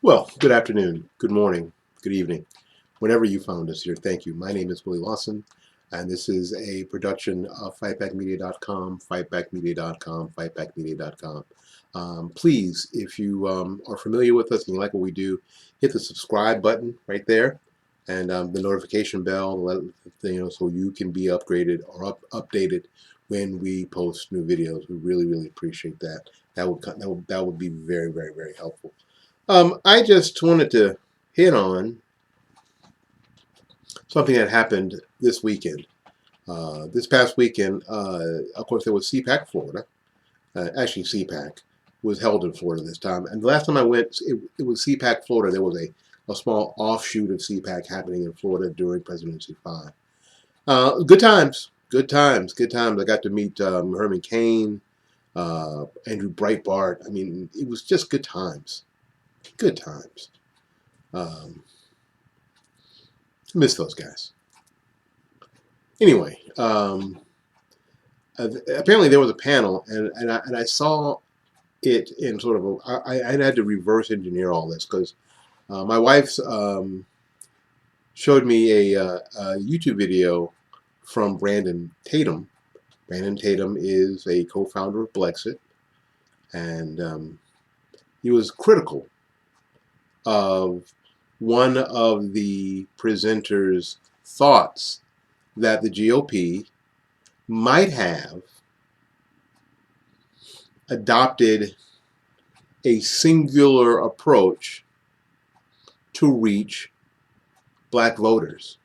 Well, good afternoon, good morning, good evening, whenever you found us here. Thank you. My name is Willie Lawson, and this is a production of fightbackmedia.com, fightbackmedia.com, fightbackmedia.com. Please, if you are familiar with us and you like what we do, hit the subscribe button right there and the notification bell, so you can be upgraded or updated when we post new videos. We really, really appreciate that. That would be very, very, very helpful. I just wanted to hit on something that happened this weekend. This past weekend, of course, there was CPAC Florida. Actually, CPAC was held in Florida this time. And the last time I went, it was CPAC Florida. There was a small offshoot of CPAC happening in Florida during Presidency 5. Good times. Good times. Good times. I got to meet Herman Cain, Andrew Breitbart. I mean, it was just good times. Good times. Um, Miss those guys. Anyway, apparently there was a panel, and I saw it in sort of I had to reverse engineer all this because my wife's showed me a YouTube video from Brandon Tatum. Brandon Tatum is a co-founder of Blexit, and he was critical of one of the presenters' thoughts that the GOP might have adopted a singular approach to reach black voters,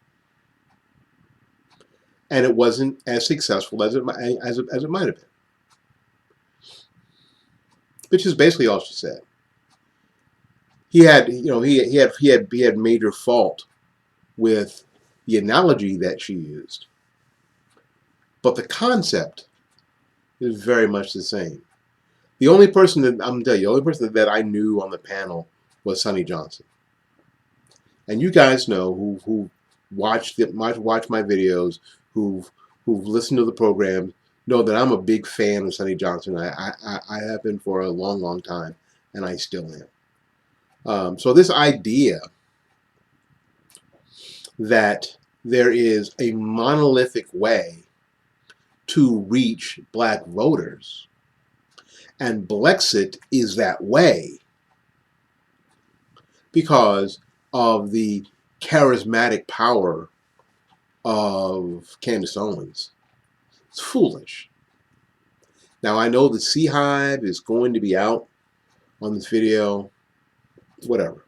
and it wasn't as successful as it might have been, which is basically all she said. He had, he had major fault with the analogy that she used, but the concept is very much the same. The only person that I'm telling you, the only person that I knew on the panel was Sonny Johnson. And you guys know who watched my videos, who've listened to the program, know that I'm a big fan of Sonny Johnson. I have been for a long, long time, and I still am. So this idea that there is a monolithic way to reach black voters, and Blexit is that way because of the charismatic power of Candace Owens. It's foolish. Now I know the Sea Hive is going to be out on this video. Whatever.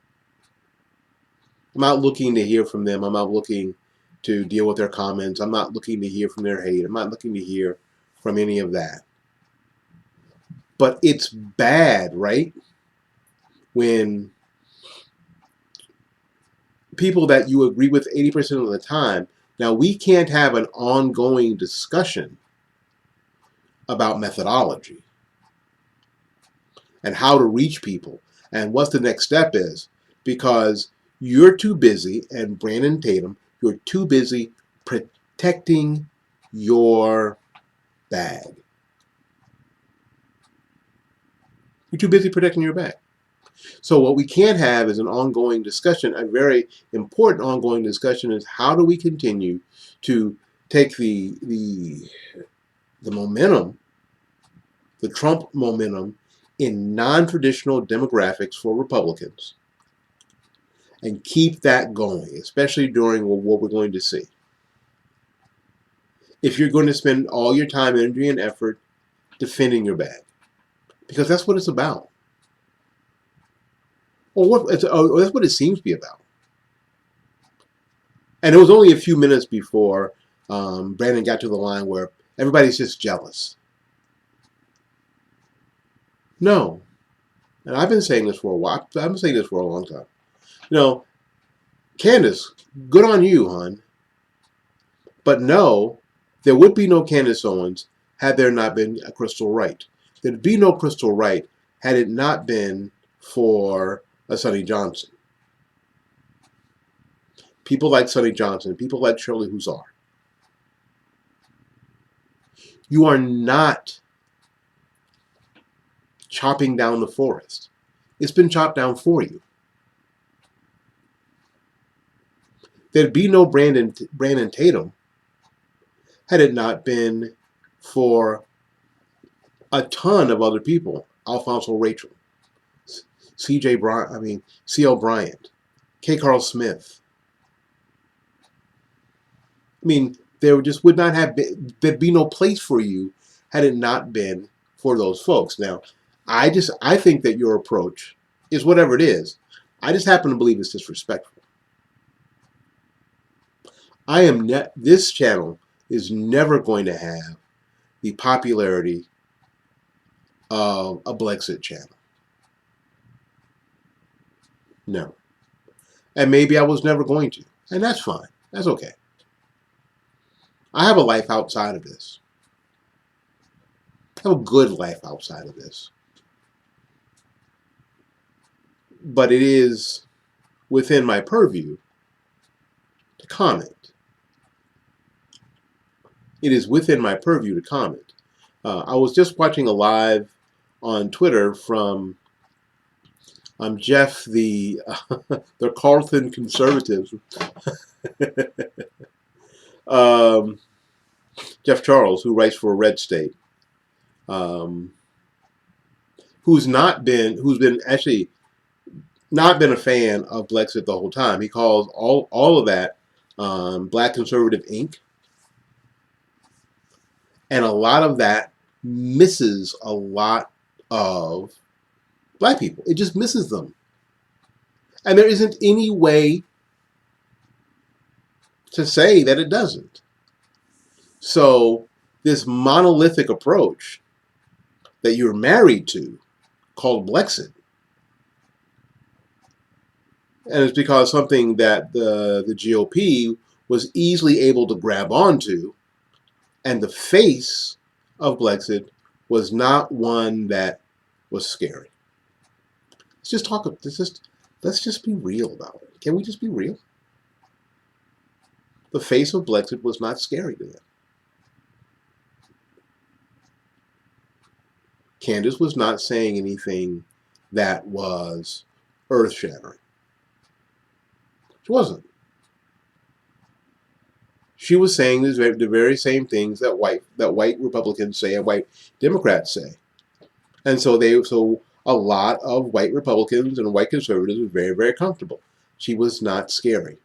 I'm not looking to hear from them. I'm not looking to deal with their comments. I'm not looking to hear from their hate. I'm not looking to hear from any of that. But it's bad, right? When people that you agree with 80% of the time, now we can't have an ongoing discussion about methodology and how to reach people and what the next step is, because you're too busy, and Brandon Tatum, you're too busy protecting your bag. You're too busy protecting your bag. So what we can't have is an ongoing discussion. A very important ongoing discussion is how do we continue to take the momentum, the Trump momentum, in non-traditional demographics for Republicans, and keep that going, especially during what we're going to see. If you're going to spend all your time, energy, and effort defending your bag, because that's what it's about. Or that's what it seems to be about. And it was only a few minutes before Brandon got to the line where everybody's just jealous. No. And I've been saying this for a while. I've been saying this for a long time. Candace, good on you, hon. But no, there would be no Candace Owens had there not been a Crystal Wright. There'd be no Crystal Wright had it not been for a Sonny Johnson. People like Sonny Johnson, people like Shirley Huzar. You are not chopping down the forest. It's been chopped down for you. There'd be no Brandon Tatum had it not been for a ton of other people. Alfonso Rachel, C.J. Bryant, C.L. Bryant, K. Carl Smith. There just would not have been, there'd be no place for you had it not been for those folks. Now, I think that your approach is whatever it is. I just happen to believe it's disrespectful. This channel is never going to have the popularity of a Blexit channel. No. And maybe I was never going to. And that's fine. That's okay. I have a life outside of this. I have a good life outside of this. But it is within my purview to comment. It is within my purview to comment. I was just watching a live on Twitter from Jeff, the Carlton conservatives. Jeff Charles, who writes for Red State, who's been actually not been a fan of Blexit the whole time. He calls all of that Black Conservative Inc. And a lot of that misses a lot of black people. It just misses them. And there isn't any way to say that it doesn't. So this monolithic approach that you're married to, called Blexit, and it's because something that the GOP was easily able to grab onto, and the face of Blexit was not one that was scary. Let's just be real about it. Can we just be real? The face of Blexit was not scary to them. Candace was not saying anything that was earth-shattering. She wasn't. She was saying the very same things that white Republicans say and white Democrats say. And so a lot of white Republicans and white conservatives were very, very comfortable. She was not scary.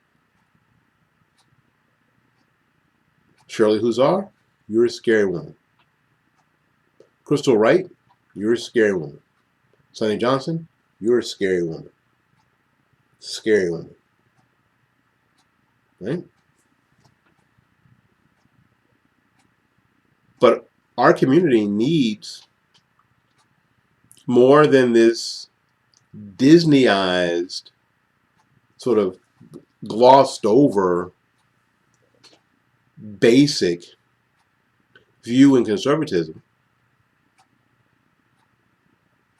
Shirley Huzar, you're a scary woman. Crystal Wright, you're a scary woman. Sonny Johnson, you're a scary woman. Scary woman. Right? But our community needs more than this Disneyized, sort of glossed over, basic view in conservatism.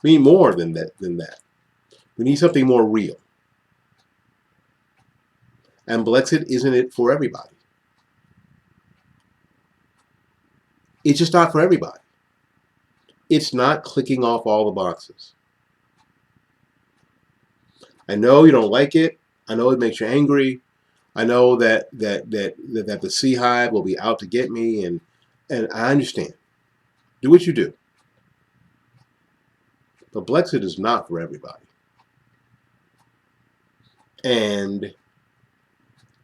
We need more than that. We need something more real. And Blexit isn't it for everybody. It's just not for everybody. It's not clicking off all the boxes. I know you don't like it. I know it makes you angry. I know that the Sea Hive will be out to get me, and I understand. Do what you do. But Blexit is not for everybody. And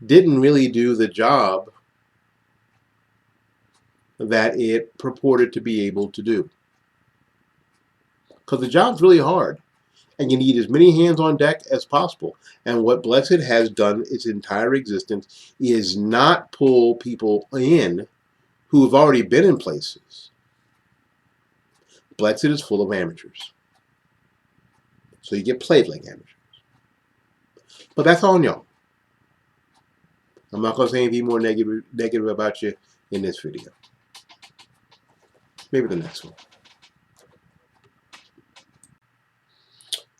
didn't really do the job that it purported to be able to do. Because the job's really hard. And you need as many hands on deck as possible. And what Blexit has done its entire existence is not pull people in who have already been in places. Blexit is full of amateurs. So you get played like amateurs. But that's on y'all. I'm not going to say anything more negative about you in this video. Maybe the next one.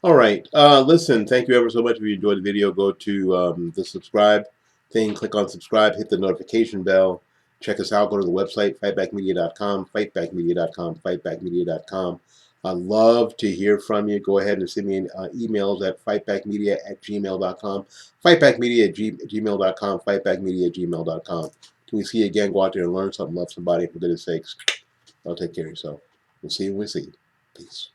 All right. Listen, thank you ever so much. If you enjoyed the video, go to the subscribe thing, click on subscribe, hit the notification bell. Check us out. Go to the website, fightbackmedia.com, fightbackmedia.com, fightbackmedia.com. I love to hear from you. Go ahead and send me emails at fightbackmedia@gmail.com. Fightbackmedia@gmail.com. Fightbackmedia@gmail.com. Can we see you again? Go out there and learn something. Love somebody. For goodness sakes. I'll take care of yourself. We'll see you when we see you. Peace.